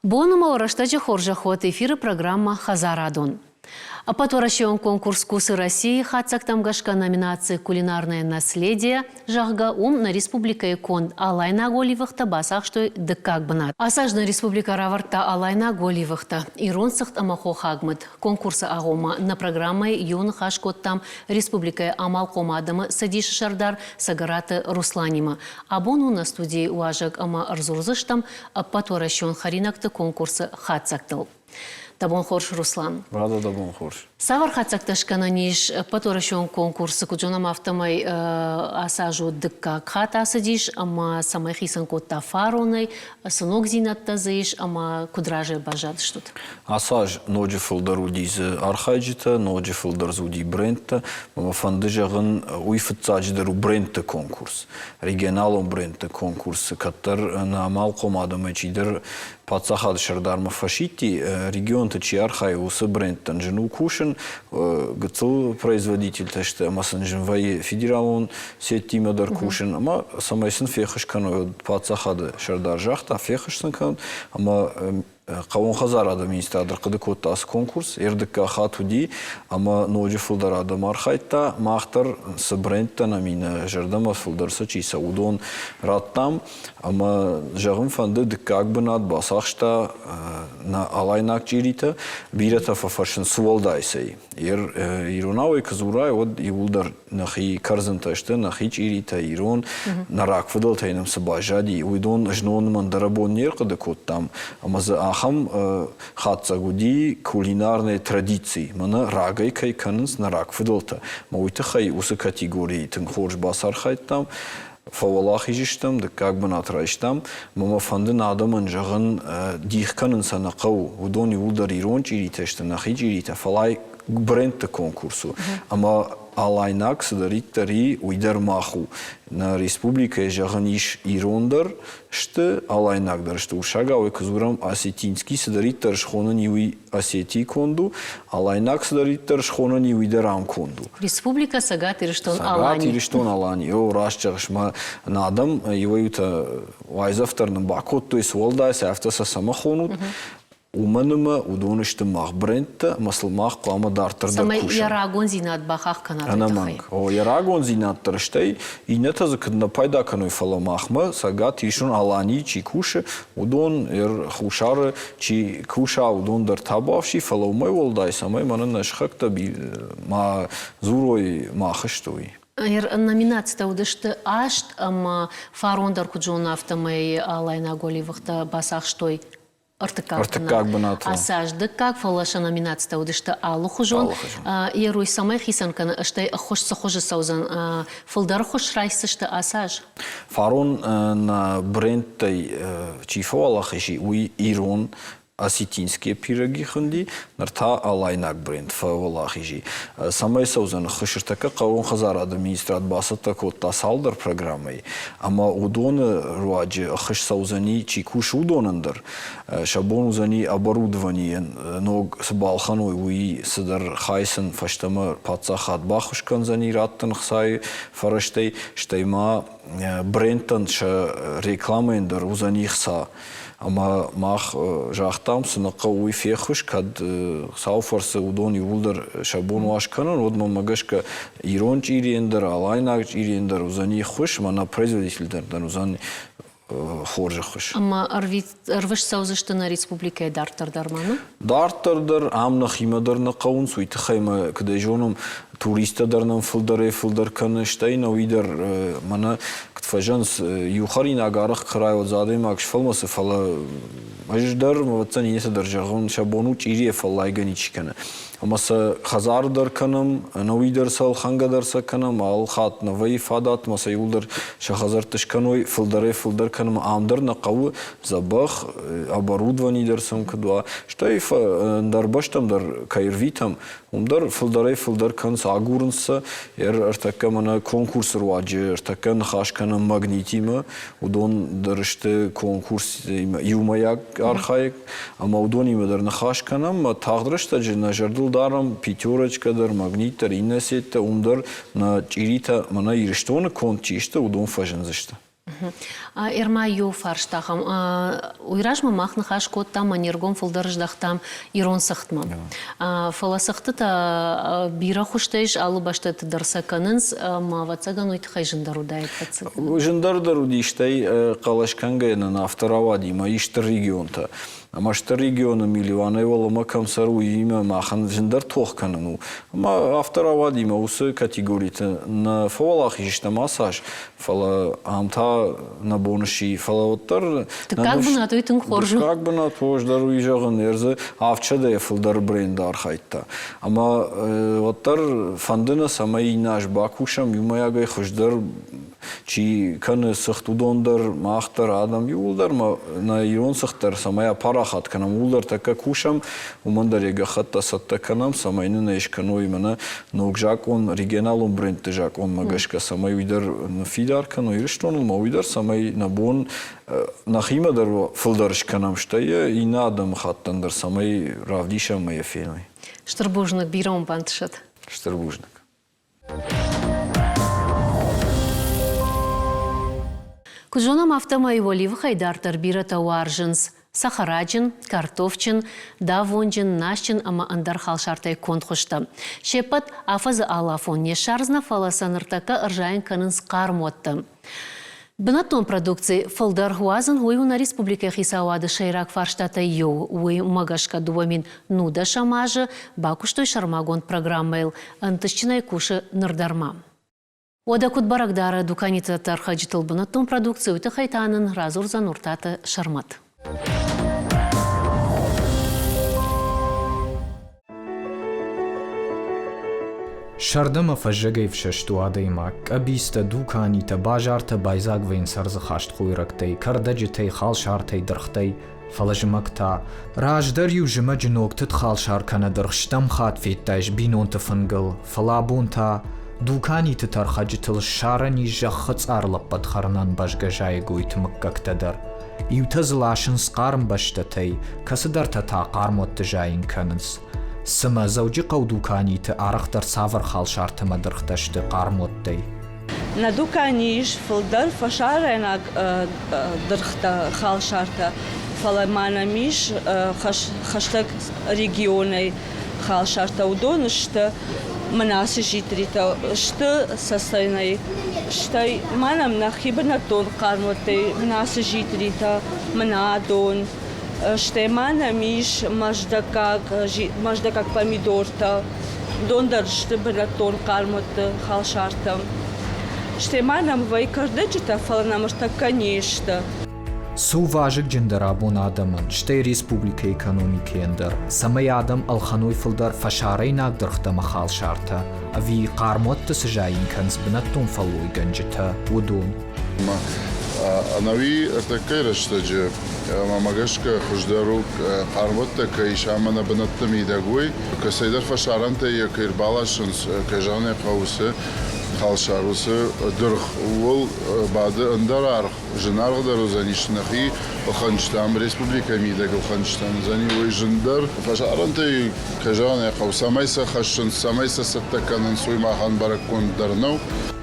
Бонума Орштаджи Хоржахот эфиры программа «Хазарадон». Потворащен конкурс «Вкусы России» хатсактамгашка номинации «Кулинарное наследие» жахга на республика икон алайна голивахта басахштой дыкак бнат. Асажна республика раварта алайна голивахта. Иронсахт амахо хагмат. Конкурса агома на программой юн хашкоттам республика амал комадамы садиш шардар сагараты Русланима. Абону на студии уажак ама арзурзыштам потворащен харинакты конкурса хатсактал. Табон хорш, Руслан. Рада табон хорш. Савар хатсакташкана ниш потворащен конкурс куджонам автомай асажу дыкка хата садиш, ама самай хисан котта фароной, сынок зинатта заиш, ама кудраже бажат штут. Асаж ноджи фылдар удиз архайджита, ноджи фылдар зуди брендта, мама фандыжагын уйфытсадждеру брендта конкурс. Регионалон брендта конкурс, каттар на малком адамайчидер пацахад шардарма фашити, регион чи архай усы брендтан жену кушен, гцл производитель ташты масанжинвай федералон сети мадар кушен, ама самайсын фехашкану пацахад шардар жахта фехашсан кан, ама Қауын қазар администратор қыды көттасы конкурс, ердікка хатуди, ама ноджи фылдар адам архайтта, мақтар сы брендтан амина жардама фылдарсы чиса удон раттам, ама жағым фанды діккак бінат басақшта на алайнак жирита, бирата фафаршын сувалдайсай. Иронавай кызурай, од иулдар нахи карзанташты, нахи жирита ирон, нарак фыдал тайным сабажади, уйдон жнон мандарабон нер қыды көттам, ама за Хам хатсагуди кулинарные традиции. Мана рагай кай каннс на рак фидолта. Мауита хай усы категории тын хорж басар хайтам. Фавалах ижиштам, да как бы натрайштам. Мама фандын адамын жағын дихканын санақау. Удони улдар ирон чиритешта, нахи чирита. Фалай брендта конкурсу. Ама алайнак садариттари уйдар маху. На республика жағын иш ирондар, шты алайнакдар, шты ушага ой кызурам осетинский садариттар шхонын юй осетий конду, алайнак садариттар шхонын юйдарам конду. Республика сагат ириштон алани. Сагат ириштон алани. Йо рашчағышма надам его юта вайзавтарным бакот, то есть волдайся автоса самахонут, Уманыма удонышты мах брендта, маслмах қлама дартырда Самай кушан. ярагон зинат бахах канат. Анаманг. О ярагон зинат тарыштай, и не тазы кадна пайда каной фаламахма, сагат ишон алани чи куше, удон хушары чи куша удон дар табавши, фалаумай волдай самай манан нашхакта би ма зурой махаштой. Номинация удышты ашт, ама фарондар куджон автомай алайна голивахта басах штой. Артыкак бынат. Асаж дыкак фалаша номинация удышты алухужон. Еруй самай хисанкан аштай хошса хожи саузан фылдар хош райсышты асаж. Фарон на брендтай чифалах иши уй ирон осетинские пироги хунди, нарта алайнак бренд фавалахижи. Самай саузан хышыртака қауын хазар администрат басата котта салдар программой. Ама удоны руаджи хыш саузани чикуш удонандар. Шабон узани оборудование ног сбалханой уи садар хайсан фаштама пацахат бахушкан зани раттан хсай фараштай штайма брендтан ша рекламендар узани хса. Ама мах жахтам сынақа уй фехуш, кад сауфарсы удон юлдар шабон вашканан, одма магашка ирон чириендер, алайнак чириендер, узани хуш, мана производительдердан узани хоржа хуш. Ама арвиш саузышты на республике дартардар ману? Дартардар, амна химадар на қаун, суйты хайма кадежоном туристадарнан фылдар каныштайна уйдар мана Фажанс юхарин агарах край задым акшфалмасы фала аждар маватсан инеса даржагон шабону чири фалайгани чикана амаса хазардар канам новидар сал хангадарса канам ал хат новый фадат маса юлдар шахазар тышканой фылдар канам амдар на каву забах оборудование дарсам кадва штай дарбаштам дар кайрвитам умдар фылдар кан сагурнса артака мана конкурс руаджи артака хашкана магнитима удон дарышты конкурс юмаяк архаик ама удон има дар нахашканам тагдрышта жена жардыл дарам пятерочка дар магнитар инесетта умдар на чирита мана ириштона кончишта удон фажензышта. Ирма ю фарштахам. Уйрашма махны хашкоттам, манергом фулдарждахтам ирон сахтма. Фаласахты та бира хуштайш алу башта тыдарсаканынс мавацаган уйт хайжындару дайт пацык. Жындару диштай калашкангайнан авторавадима иштер регионта. Амаштер региона милионы волома камсару има махан жындар тохканану. Ама авторавадима усы категорията на фалах ишта массаж. Фала амта на бонуши фала оттар. Как бы на то и тун хоржу? Как бы на то ждару ижаган ерзе авчаде филдар брендар хайта. Ама оттар фандына самай наш бакушам юмаягай хождар чи каны сахтудондар махтар адам юлдар ма на ирон сахтар самая парахат канам улдар така кушам умандар яга хатта сатта канам самайны на ишканой мана ногжакон регионалон бренд жакон магашка самай уйдар на фидар кано ирштон ма уйдар самай на бон нахима дар филдарш канам штая и на адам хаттандар самай равдиша моя фирмы. Штарбужник биром бантшат. Штарбужник. Кужонам автомайволив хайдартар бира тауаржынс. Сахараджин, картофчин, давонджин, нащин ама андар халшартай контхушта. Шепат афазы алафон не шарзна фаласаныртака ыржайын канынс кармотты. Бынатон продукции фалдар хуазын уйу на республике хисауады шайрак фарштата йоу уй магашка дуамин нуда шамажы бакуштой шармагон программайл антышчинай куши нырдарма. Ода кутбарагдары дуканита тархаджитыл бынатон продукции уйты хайтанын разурзан уртаты шармат. Шардама фажжагайв шаштуадаймак, абиста дуканита бажарта байзагвейн сарзахашт хуйрактай, кардаджитай халшартай дырхтай, фалажмакта, раждар южимаджинок тит халшар канадырх штам хат феттайш бинонта фангл, фалабунта, дуканита тархаджитыл шарани жахац арлаппад харнан бажгажай гуйтмаккактадар. Иутазлашын скарм баштатай, касадарта та кармотта жайин канынс. Сыма зауджи қаудуканиты арықтар савар халшарты мадырқташты қармоттай. На дуканиш фылдар фашарайнак дырхта халшарта фаламанамиш хаштаг регионай халшарта удонышты манаси житрита шты сасайнай штай манам нахибанатон қармоттай манаси житрита манадон штемана миш маждакак помидорта дондар штебратон кармота халшарта штеманам вай кардечита фаланамарта конечно Суважик джендарабон адаман штай республика экономики эндар самай адам алханой филдар фашарайнак дырхтама халшарта ави кармотта сжайин канс бинаттон фалой ганджита удон Анави такая раштаджи, мамагашка хуждарук армотта кайшамана банаттам идагуй, касайдар фашаранта я кирбалашынс кажане қаусы халшарусы дырх ол бады андарар жинаргдар занишнахи ханштам республика мидагу ханштам зани ой жиндар фашаранта кажане қаусамайса хашын самайса саттаканын суймахан баракон дарнау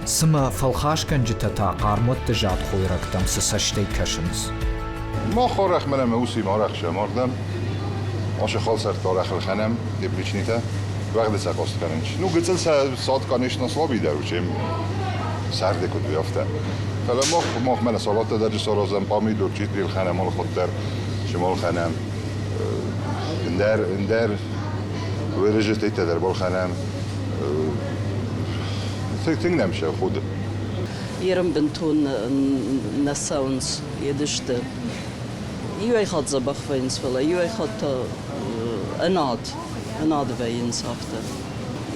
Сыма фалхашкан житата қармотты жат хойрактам сысаштай кашынс. ما خورخ منم اوسی مارخ شماردم آش خال سر تارخ الخنم دبلیچنیتا وقت سقاست کننش نو گتل ساعت کانش نصابی در وچیم سرد کد بیافته فلا مخ من سالات در جسارازم پامی دور چیت بیل خنم مال خود در شمال خنم اندر ورجت در بال خنم تنگ نمیشه خود يرم بنتون نساونس يدشت يوي خد زبخ فينس فلا يوي خد اناد فينس after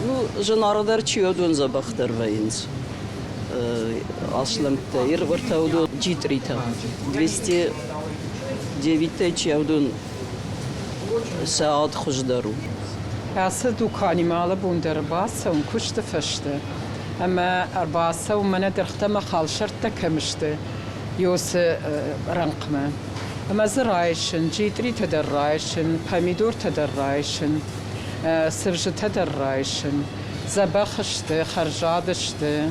ну جناردر چيودون زبخ در فينس اصلا تير ورتاودو جيتريتا 209 چيودون ساعت خوش درو Asa dukani mala bundar basa un kuşta fıştı. Ama arbasa و من درختم خالشرت كمشته يوس رنقمه أما زرايشن جيتري تدرايشن باميدور تدرايشن سرج تدرايشن زبخشته خرجادشته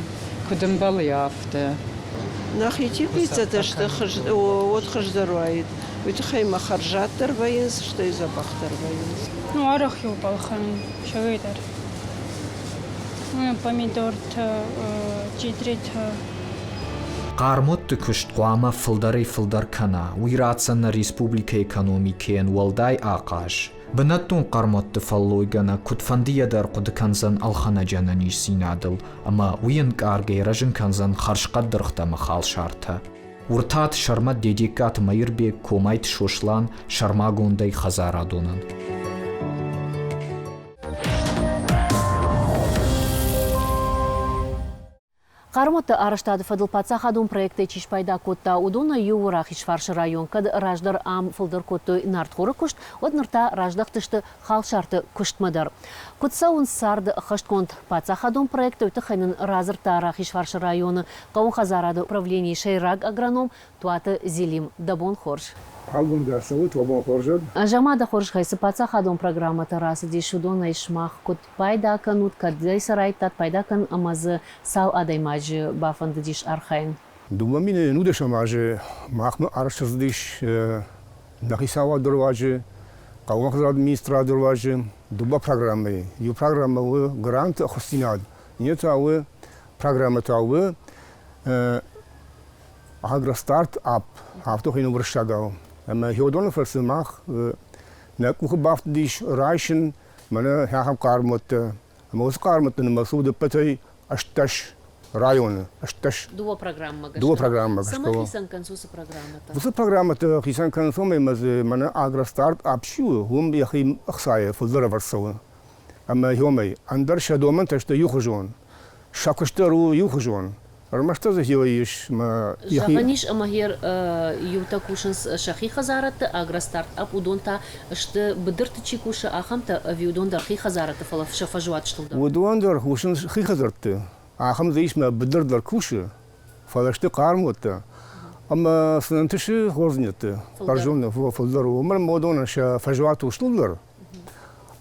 كدم بليافته ناخيتي بيتزا تشت خرج وتخرج دروايد وتخي مخرجات درباينس شتي زبخ درباينس نوارخ يو بالخن شويدر помидор جدريت Qarmot kuşt qama fıldar kana, uiratsana Respublika Ekonomikeen walday aqash. Banattun qarmot falloygana kutfandiya dar qudkanzan alxana jananish sinadil, ama uyan qargay rajin kanzan kharshqad dirxta maxal sharta. Urtat sharma dedikat mayirbek komayt shoshlan sharma gonday khazaradonan. Қармоты арыштады фадылпатса хадун проекты чишпайда котта удуна ювыра хишфаршы район кад раждар ам фылдыр котты нартхоры кушт, од нырта раждах тышты халшарты куштмадар. Котса он сарды хаштконт патса хадун проекты өті хайнын разыртара хишфаршы районы қауын хазарады управление шайраг агроном туаты зелим дабон хорш. Жамада хорш хайсы патса хадун программа тарасы дешудона ишмах кот пайда канут кадзай сарайтат пайда кан амазы сау адаймажы бафанды диш архайн. Думамине нудеш амажы махмы аршыз диш нахисава дурважы қауын хазар администра дурважы дуба программы. Ю программа вы грант хостинад. Нет авы программа тавы агростарт ап автохину вршагау. Maar heel veel mensen mag, net hoe gebaft die reizen, maar gaan karmotten, maar ons karmotten, maar zo de partij astas rayon, astas. Duo programma. Duo programma. Sama kisan kan susu programma. Susu programma te kisan kan so maar agra start up show, hoe je hem axaye voor de verso. Maar heel mee, ander shadoman te ste jugejon, shakesteru jugejon. Армашта захилаешь, ма. Жаханиш амагер юта кушанс шахи хазарат агростарт апудонта шты бдырты чикуша ахамта авиудондар хи хазарат фалаф шафажуат штулда. Удондар кушанс хи хазарт. Ахам заиш ма бдырдар куша. Фалашты кармота. Ама снантыши хознет. Паржон фалдар умар модона шафажуат штулдар.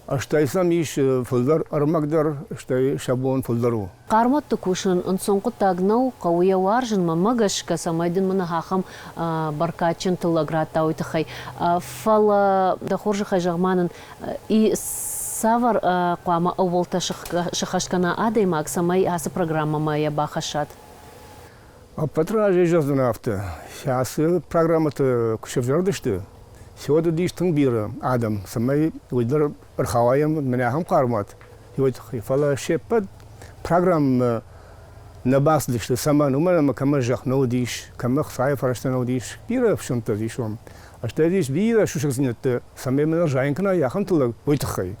Аштай самиш фулдар армагдар аштай шабон фулдару. Қармот тукушын онсонқы тагнау қауия варжын мамагаш касамайдын мына хахам баркачын тыллаграта ойтахай. Фала дахоржы хай жағманын и савар қуама ауылта шахашкана адаймак самай асы программа мая бахашат. Патра жезжазын авто. Асы программата күшевжардышты. Сегодня диштың биры адам самай уйдар архаваем менахам кармат. Сегодня фала шепад программа на бас дишты сама нумана кама жах наудиш, кама хсай фарашта наудиш. Бира в чем-то дишом. А что диш бира шушек знет самай мен жайнкна яхам тулаг уйтахай.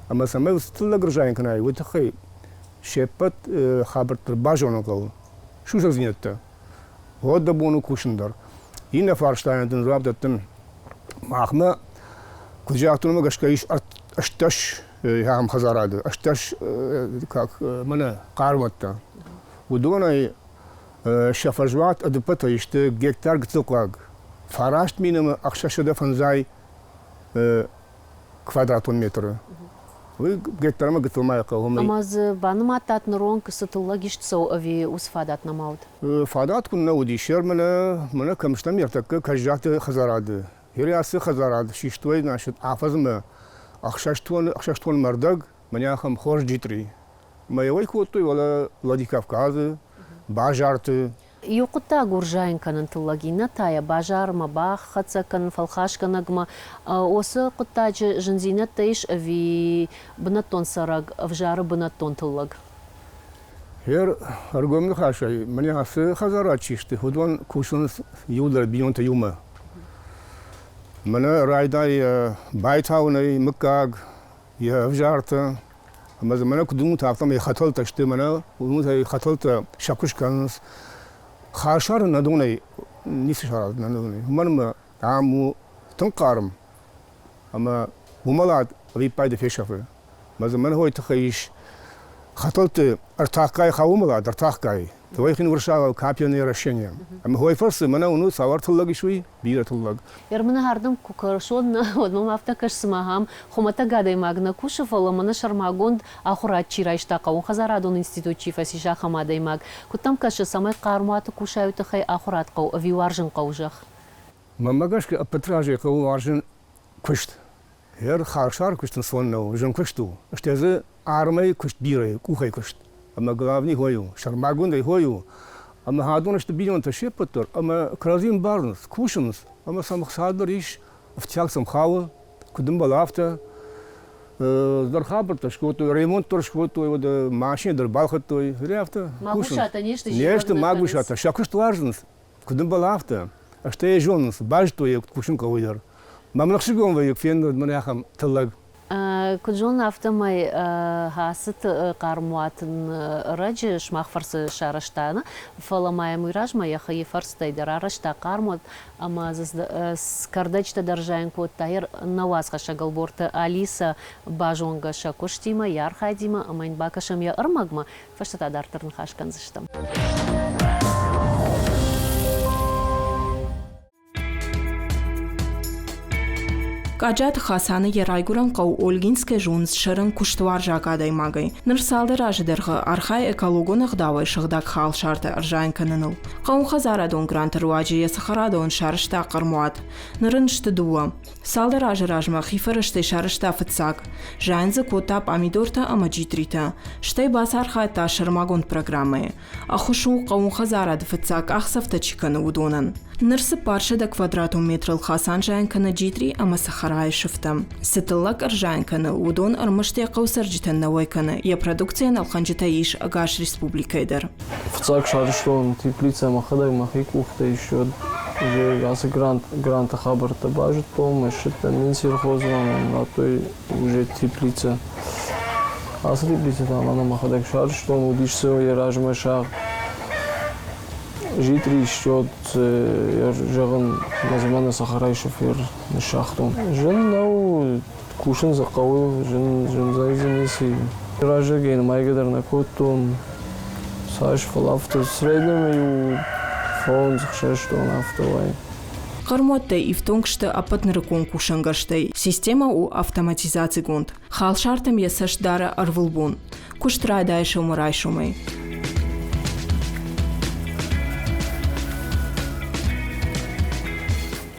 Ама самай тулаг жайнкна уйтахай. Шепад хабар бажонокол. Шушек знет. Вот да бону кушендар. И на фарштайн ден рабдатен махма куджактума гашкаиш ашташ هم خزارات اشتش как منه قارمتا ودوناي شفجوات ادبتا يشت گكتار گتوقاگ فراشت مينم اخششه فنزاي квадратон метр вы گكتار ما گتوما يقوم اماز بانماتات نرون كستلگيشت سو اوي وسفادات نماود فادات كنا ودي شر من كمشتم يرتك كجات خزارات هرياس خزارات شيشتوي ناشط حافظ أخشاشتون مردق من ياخم خورج جيتري ما يويكو توي ولا Владикавказы бажарты يوقتا غورجاين كان تلاقينا تايا بажар ما خاتسا كان فالخاش كان نجما اوسا قطاج جنزينة تايش في بناتون سراغ افجار بناتون تلاق هير ارغوم خاشاي من ياس خزارات شيشتي هدوان كوشون يولر بيون تيوما من رايداي بايتاوني مكاغ يفجارتا اما زمان كدوم تافتم يخطلت اشتي منا ونوت خطلت شاكوش كانس خاشار ندوني نيس شارات ندوني من عامو تنقارم اما بملاد ابي بايد فيشافه ما زمان هو يتخيش خطلت ارتاقاي خاوملاد ارتاقاي Твой хин варшава капионные решения. А мы хой фарсы, мана уну савар туллаг шуи, бира туллаг. Ярмана хардам кукаршон одном автокаш смагам хомата гадай магна кушев аламана шармагонд ахурат чирайшта каун Хазарадон институт чифаси шахамадай маг. Кутам каши самай кармуаты кушают хай ахурат кау авиуаржин каужах. Мамагашки апатражи кау аржин кушт. Яр харшар куштен сонно, жен кушту. Штезе армей кушт бира, кухай кушт. Ама главный хою, шармагундай хою. Ама хадон что бидон то шепотор, ама кразим барнс, кушенс, ама самых садор иш в тяксам хава, кудым балафта. Дархабр то шкоту, ремонт то шкоту, вот машин дар балхатой, рефта. Магушата нечто. Нечто магушата, шакуш тваржнс, кудым балафта. А что я жонс, бажто я кушен кавыдар. Мамлахшигон вы фен манахам талаг. Куджон автомай хасыт кармуатын раджи шмах фарсы шараштана фаламая муражма я хай фарстай дарарашта кармут ама скардачта даржаин кот тайр навасха шагалборта Алиса бажонга шакоштима ярхадима амайн бакашам я армагма фаштата дартырн хашканзыштам. Կաջատ խասանը երայգուրան կավ Օլգինսկե ժունց շրն կուշտվար ժակադայ մագայ։ Նրսալդեր աժդերղը արխայ էկալոգոնը գդավայ շղդակ խալ շարտը ըրժայն կննլ։ Կաուն խազարադոն գրանտր ուաջի եսխարադոն շարշտա qırmuat։ Նրն շտդուա։ Սալդեր աժրաժմա խիֆրշտե շարշտա ֆծակ։ Ժայնձը կոտապ ամիդորտը ամաջիտրիտը։ Շտե բասար խայտա շրմագոն պրոգրամը։ Ախուշու կաուն խազարադ ֆծակ ախսավտը չկնը ուդոնն։ Նրսը պարշը դա կվադրատոն մետրլ խասան ժայն կնը ջիտրի ամասախարայ շվտը։ Սետլլակ ըրժայն կնը ուդոն ըրմշտի կավսերջիտեն նավայ կնը ե պրոդուկցիան ալխանջիտա իշ ագաշ республикայդեր։ Վծակ շարշտոն տիպլիցա մախադայ մախիկ ուխտե իշոդ уже аз гранта хабарта бажит помощь это минсир хозван на той уже теплица аз теплица там она махадак шарштон удишсе яражма шаг житри счет жаган назмана сахарай шофер шахтон жен нау кушен закау жен зайзенеси ражеген майгадар на коттон саш фалафта среднем фон захшештон автовай. Qırmotda iftonkshte apatnere konkursangashte система у автоматизации гунд. Халшартам ясаш дара арвулбун. Куштрайдайшо мурайшумай.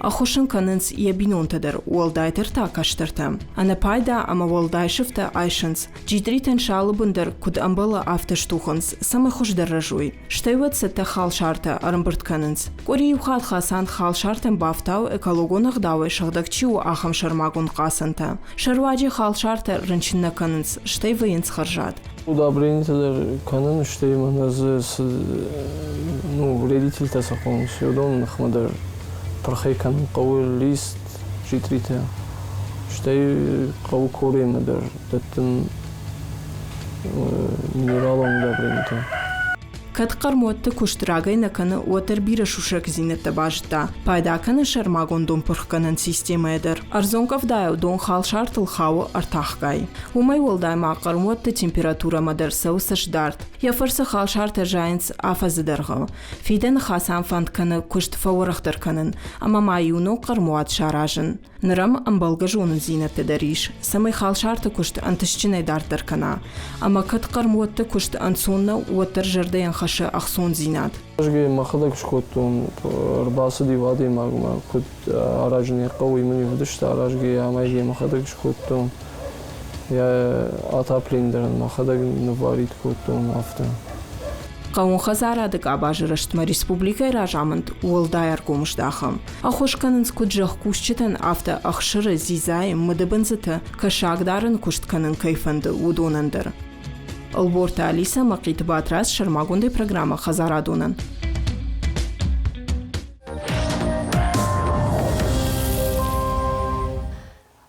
Ахушын канынс ебинонтадыр уалдайтыр та каштырта. Ана пайда ама уалдайшыфта айшынс. Джидритен шалыбындыр куд амбала автоштухынс самы хушдырражуй. Штайват сетта халшарта арымбырт канынс. Кори ухат хасан халшартен бафтау экологонах давай шагдакчиу ахам шармагун қасынта. Шарваджи халшарта рынчинна канынс. Штайвайынс харжат. Удобренителер канын штейманазы вредитель тасахон сюдон нахмадар. Прохейкан قوي лист جيتريتا شتي قوي كوري مدر دتن минералом добренько. Катқармотты куштрагай наканы уатер бира шушак зинетта бажта. Пайда каны шармагон дон пырхканын система эдер. Арзонков дайу дон хал шартыл хау артахгай. Умай волдай мақармотты температура мадер саусаш дарт. Я фарса хал шарта жайнц афазыдыргы. Фиден хасан фанд каны кушт фаурахтыр канын. Ама маюно қармуат шаражын. Нырам амбалга жонын зинетті дариш. Самай хал шарта кушт антышчинай дартыр кана. Ама катқармотты кушт ансонна уатер жырдаyan خش أخصون زينات. أجي ما خدك شكوتون رباص دي وادي ما كنت أراجني قوي مني فدشت أراجي ما يجي ما خدك شكوتون يا أتابلين درن ما خدك نفاريت كوتون أفتن. قوم خزارة دك أباجرشت ما ريسبوبليكا راجعمنت والداير قومش داخم. أخوش كانن سكوت جخ كوشتن أفتا أخشر زيزاي مدبنزته كشاك دارن كوشت كانن كيفند ودونندر. Алборта Алиса мақит батрас шармагунды программа Хазарадунан.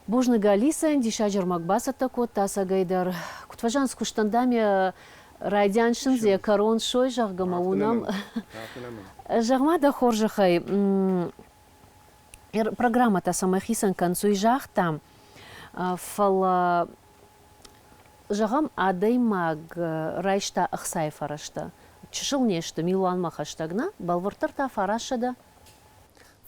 Божныга Алиса дишаджар макбасата кот тасагайдар. Кутважан скуштандами райдяншин зе корон шой жахгамаунам. Жахмада хоржахай. Программа та самахисан концуй жахтам. Фала Жағам адай маг райшта ақсай фарашта. чышыл нешті милуанма хаштагна, балвыртырта фарашыда.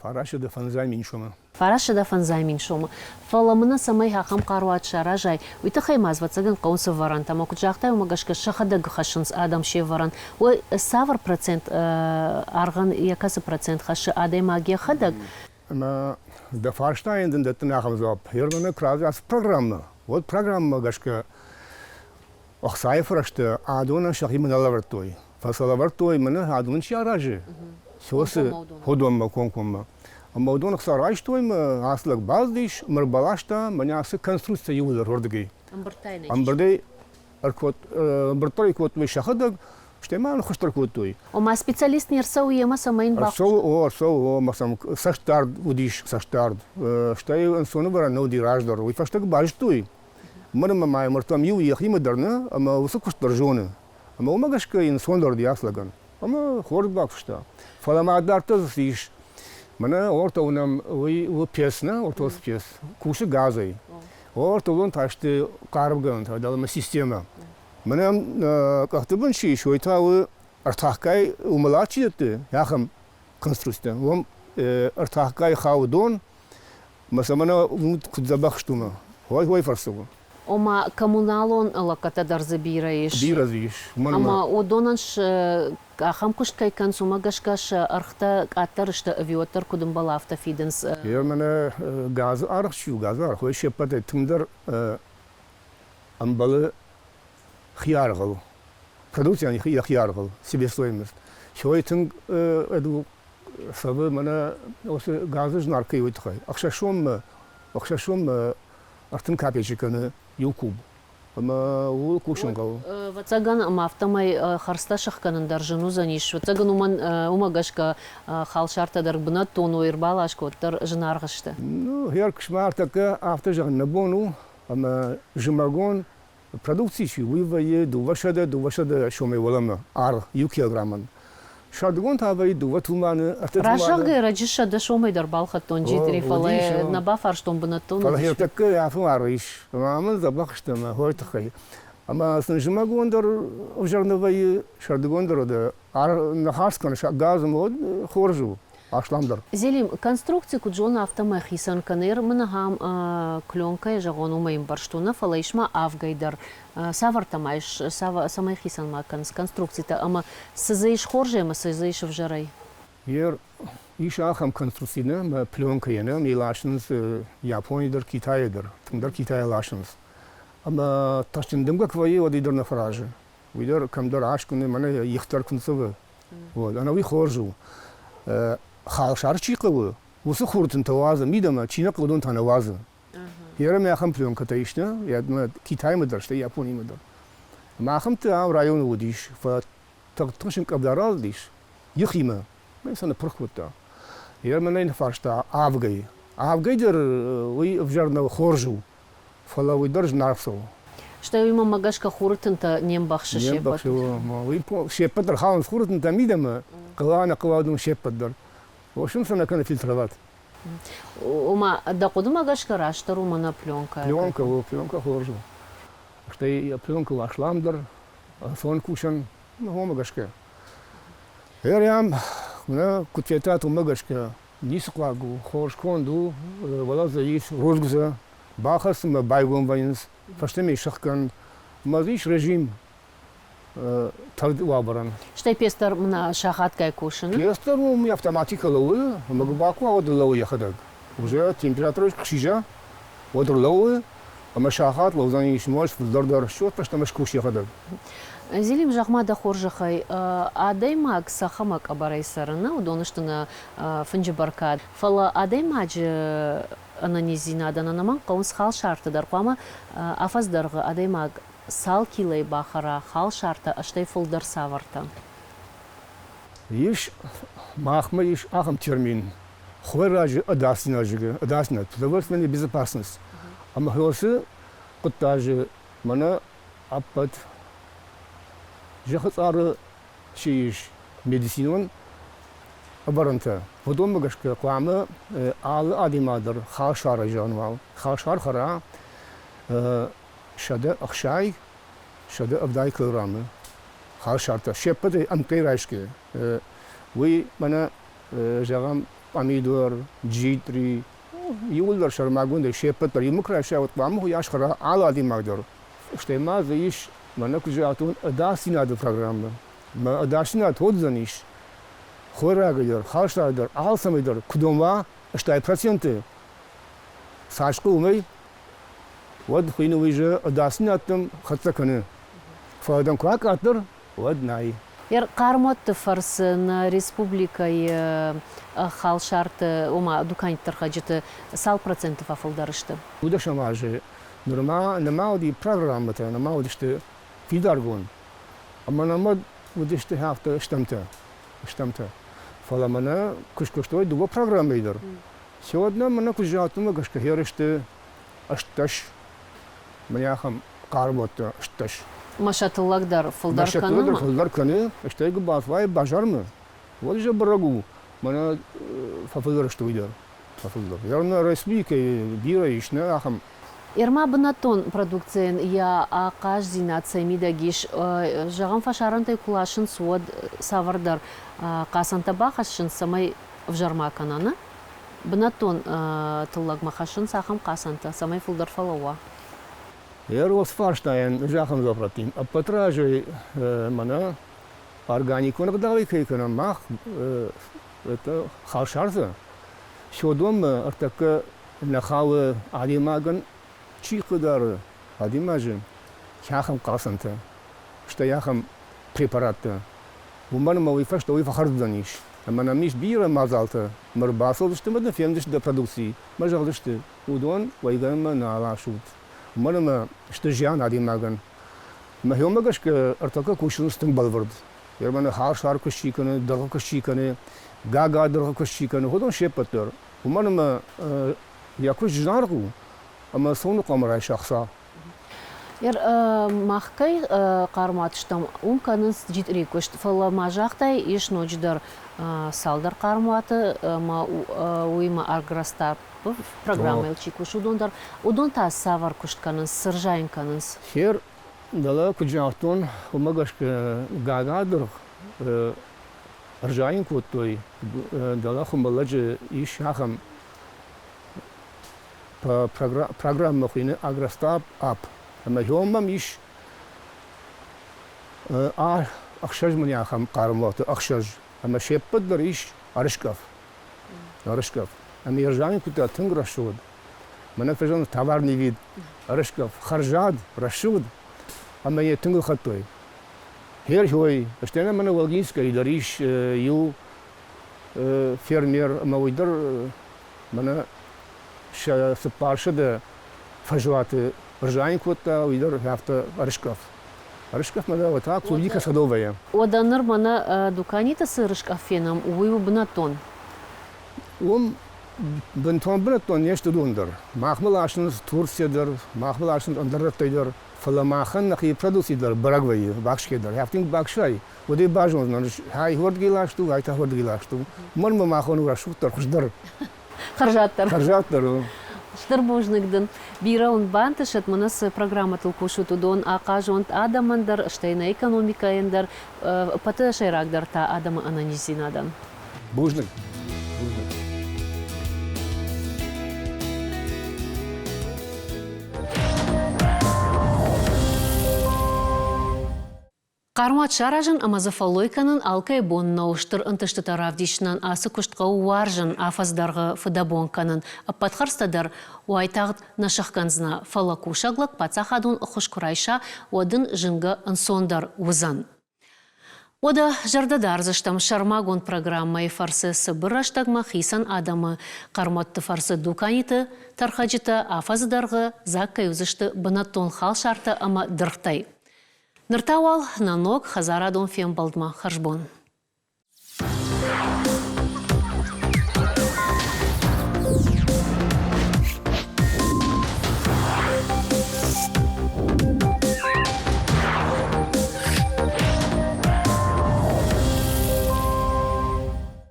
Фарашыда фанзай миншома. Фарашыда фанзай миншома. Фаламына самай хақам қаруат шаражай. Уйты хаймаз ватсагын қаунсы варан. Тама кучақтай умагашка шахада гхашынс адам ше варан. Ой, савар процент арған якасы процент хашы адай магия хадаг. Да фарштайнден да тнахам зоп. Хермана кразас программа. Вот программа гашка Охсай фрашты адуна шахимын алавартой. Фасалавартой мына адун шаражи. Сосы ходомма конкомма. Амаудон Охсарай штойма аслак баздиш мырбалашта манясы конструкция юлар ордыгей. Амбырдей аркот амбыртой кот мы шахадаг штеман хуштар котой. Ома специалист нерса уема самайн бах. О масам саштард удиш саштард. Штай инсону бара ноди раждар. Уй фаштак бажтой. Мырма май мыртам ю яхима дарна, ама усу хуштар жоны. Ама умагашка инсондар диаслаган. Ама хорд бакшта. Фалама дартаз иш. Мана орта унам уй песна, орта пес. Куши газай. Орта лон ташты карбган, тадалма система. Мана кахтыбын ши шойта уй артахкай умалачи датты. Яхам конструкция. Вом артахкай хаудон. Масамана кудзабахштума. Хой фарсугу. Ома коммуналон лаката дарзабираиш. Биразиш. Ама одонанш ахам кушкай консума гашкаш архта атарышта авиотар кудым бала автофиденс. Я мене газ архчу газ арх. Хой шепате тымдар амбалы хияргал. Продукция не хияргал. Себестоимость. Шой тын эду сабы мене осы газы жнаркай уйтхай. Акшашом артын капечиканы юкуб. Ама у кушангал. Вацаган ама автомай харста шахканын даржыну заниш. Вацаган умагашка халшарта дарбына тону ирбалашко оттар жынарғышты. Ну, хер кшмартака автожан набону, ама жымагон продукцияши уйвае дувашада шоме волама ар ю килограмман. Шардгон тавай дува туманы Рашагы раджиша да шомай дарбалха тонжи трифалай наба фарштон бына тон. Фалахер такка афу ариш. Ама забахштама хойтахай. Ама снжимагон дар обжарновай шардгон да ар нахаскан газом од хоржу. Ашламдар. Зелим конструкции куджона автомай хисан канер мынагам клёнкай жагону майм барштуна фалайшма авгайдар савартамайш самай хисан маканс конструкцията ама сызаиш хорже ама сызаиш вжарай. Ер ишахам конструкцияна ма пленка яна милашнс Япониядар Китайдар тыңдар Китай лашнс. Ама ташчындымга квае одидар на фараже. Уйдар камдар ашкуны мана ихтар кунсывы. Вот ана ви хоржу. Халшар чиқывы, осы хуртын тавазы, мидама, чина қылдың танавазы. Ерім яқым пленка таишна, Китай мыдар, что Япония мыдар. Мақым ты ам районы удиш, тағтышын қабдараз диш, юхима, мен саны пұрқвытта. Ерім нәйін фаршта авгай. Авгайдыр уй вжарна хоржу, фала уйдар жнарсау. Что има магашка хуртынта нембахшы шепат. Нембахшы, шепатыр халанс хуртынта мидама, қылаудың шепатыр. В общем, сам наконец фильтровать. Ума да куда магашка раштару мана пленка. Пленка хоржу. Что я пленка лашламдар, сон кушан, ну магашка. Ерям, на кутетату магашка, нисқлагу, хоршконду, валаза есть розгза, бахас ма байгон вайнс, фаштеми шахкан, мазиш режим. Вабаран. Что пестер на шахаткой кушан? Пестер у меня автоматика ловы, могу баку а вот ловы ехать. Уже температура кшижа, вот ловы, а мы шахат ловзани не можешь вдардар счет, потому что мы куш ехать. Зелим жахмада хоржахай, адаймак сахамак абарайсарана, удоныштына фынжибаркад. Фала адаймач ананизина дананаман каунс хал шарты дарпама афаздарга адаймак сал килай бахара хал шарта аштай фулдар саварта. Иш махма иш ахам термин. Хваражи адасина жига, адасина. Продовольственная безопасность. А махлосы кутажи мана апат жахатары шиш медицинон абаранта. Водом магашка клама ал адимадр хал шара жанвал. Хал шар хара шада ахшай, шада абдай килограммы. хал шарта шеппеты амкей райшке вы мана жагам помидор джитри юлдар шармагунде шеппетер юмкраша вот маму яшхара алади магдор что ма заиш мана кужатун адасина до программа ма адасина тодзаниш хорагер халшадер алсамидер кудома что проценты сашку умей вот хуйну уже адасина там хатсаканы фадам квакатер вот най Кармот фарсын республикай хал шарты ома дуканиттар хаджеты сал процентов афылдарышты. Уда шамажы нема оди программата, нема оди что фидаргон. Ама нема оди что хафта штамта. Фала мана кушкоштой дуго программа идер. Сегодня мана кужатума гашка херышты ашташ. Маяхам кармота ашташ. Машатыллакдар фылдарканы Машатыллакдар фылдарканы, что иго батвай бажармы. Вот же барагу. Мана фафылдар что идер. Фафылдар. Ярна республика бира ишне ахам. Ирма бынатон продукциян я акаш зинация мидагиш жаган фашарантай кулашын суад савардар касанта бахашын самай вжарма кананы. Бынатон тыллак махашын сахам касанта самай фылдар фалауа. Я фарштайн жахам заплатим. А потражи мана органику нагдали кейкана мах это халшарза. Шодом артака нахавы адимаган чикудары адимажи яхам касанта. Что яхам препарата. Уман мой фашто вы фахарданиш. Мана миш бира мазалта. Марбасол что мы фемдиш до продукции. Мажалдышты. Удон вайган на лашут. Мана что жан адимаган. Махиомагаш ке артака кушунстын балвард. Ермана халшар кушиканы, дорга кушиканы, гага дорга кушиканы. Ходон шепатер. Уман якуш жанргу. Ама сону камера шахса. Махкай карматыштам умканыз житри көшт фала мажақтай еш ночдар салдар карматы ма уйма арграстар программа элчи көш удондар удон та савар көштканыз сыржайынканыз. Хер дала куджахтон умагаш гагадыр ржайын көттой дала хумбаладжы иш хахам программа хуйны аграстап ап. Ама йомам иш ахшаж мняхам кармот ахшаж. Ама шеппадр иш арышкав. Ама ержанин кута тынг рашуд. Мана фежан товарный вид. Арышкав. Харжад рашуд. Ама я тынг хатой. Хер хой. Штена мана волгинская идар иш ю фермер ама уйдар мана сапаршада фажуаты. Ржаин кота уйдер хафта арышкав. Арышкав мада вот так клубника садовая. Оданыр мана дуканита сырышкав фенам уйу бынатон. Бынтон бынатон нешті дондыр. Махмыл ашын Турциядыр, махмыл ашын андыраттайдыр. Фаламахан нахи продукциядыр, барагвайы, бакшкедыр. Хафтин бакшай. Одай бажон, хай хорд гилашту, хай та хорд гилашту. Мырмы махон урашуктар, хуждар. Харжаттар. Штырбожныкдын бира он бантышет мыныс программа тылкушут удон акажонт адамандар штейна экономика эндар паты шайрагдар та адамы ананизинадан. Бужнык. Кармат шаражын амазафалойканын алкай бон науштыр ынтышты таравдишнан асы куштқа уаржын афаздарғы фыдабонканын аппатхарстадар уайтағыт нашаққанзына фалаку шаглак пацахадун ұхышкурайша одын жынғы ынсондар узан. Ода жардадарзыштам шармагон программай фарсы сыбыраштагма хисан адамы карматты фарсы дуканиты тархаджыты афаздарғы заккай узышты бынаттон хал шарты ама дырхтай. Ныртауал нанок хазарадон фем балдма харжбон.